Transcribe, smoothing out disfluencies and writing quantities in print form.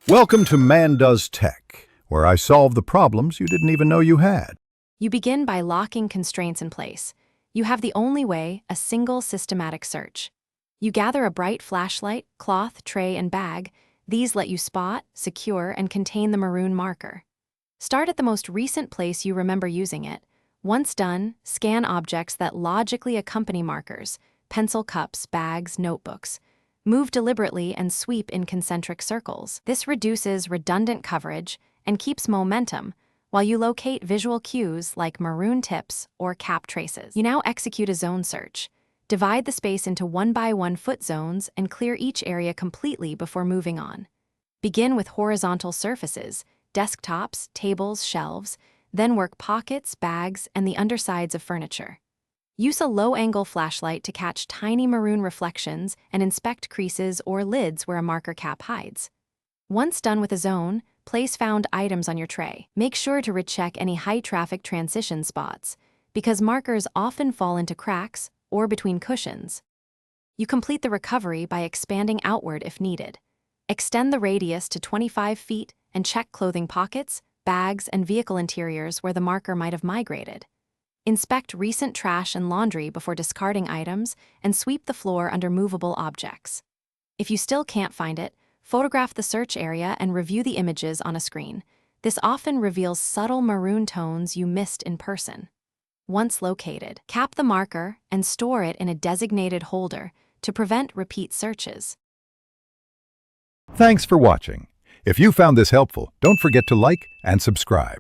Welcome to Man Does Tech, where I solve the problems you didn't even know you had. You begin by locking constraints in place. You have the only way, a single systematic search. You gather a bright flashlight, cloth, tray, and bag. These let you spot, secure, and contain the maroon marker. Start at the most recent place you remember using it. Once done, scan objects that logically accompany markers: pencil cups, bags, notebooks. Move deliberately and sweep in concentric circles. This reduces redundant coverage and keeps momentum while you locate visual cues like maroon tips or cap traces. You now execute a zone search. Divide the space into 1 by 1 foot zones and clear each area completely before moving on. Begin with horizontal surfaces, desktops, tables, shelves, then work pockets, bags, and the undersides of furniture. Use a low-angle flashlight to catch tiny maroon reflections and inspect creases or lids where a marker cap hides. Once done with a zone, place found items on your tray. Make sure to recheck any high-traffic transition spots, because markers often fall into cracks or between cushions. You complete the recovery by expanding outward if needed. Extend the radius to 25 feet and check clothing pockets, bags, and vehicle interiors where the marker might have migrated. Inspect recent trash and laundry before discarding items, and sweep the floor under movable objects. If you still can't find it, photograph the search area and review the images on a screen. This often reveals subtle maroon tones you missed in person. Once located, cap the marker and store it in a designated holder to prevent repeat searches. Thanks for watching. If you found this helpful, don't forget to like and subscribe.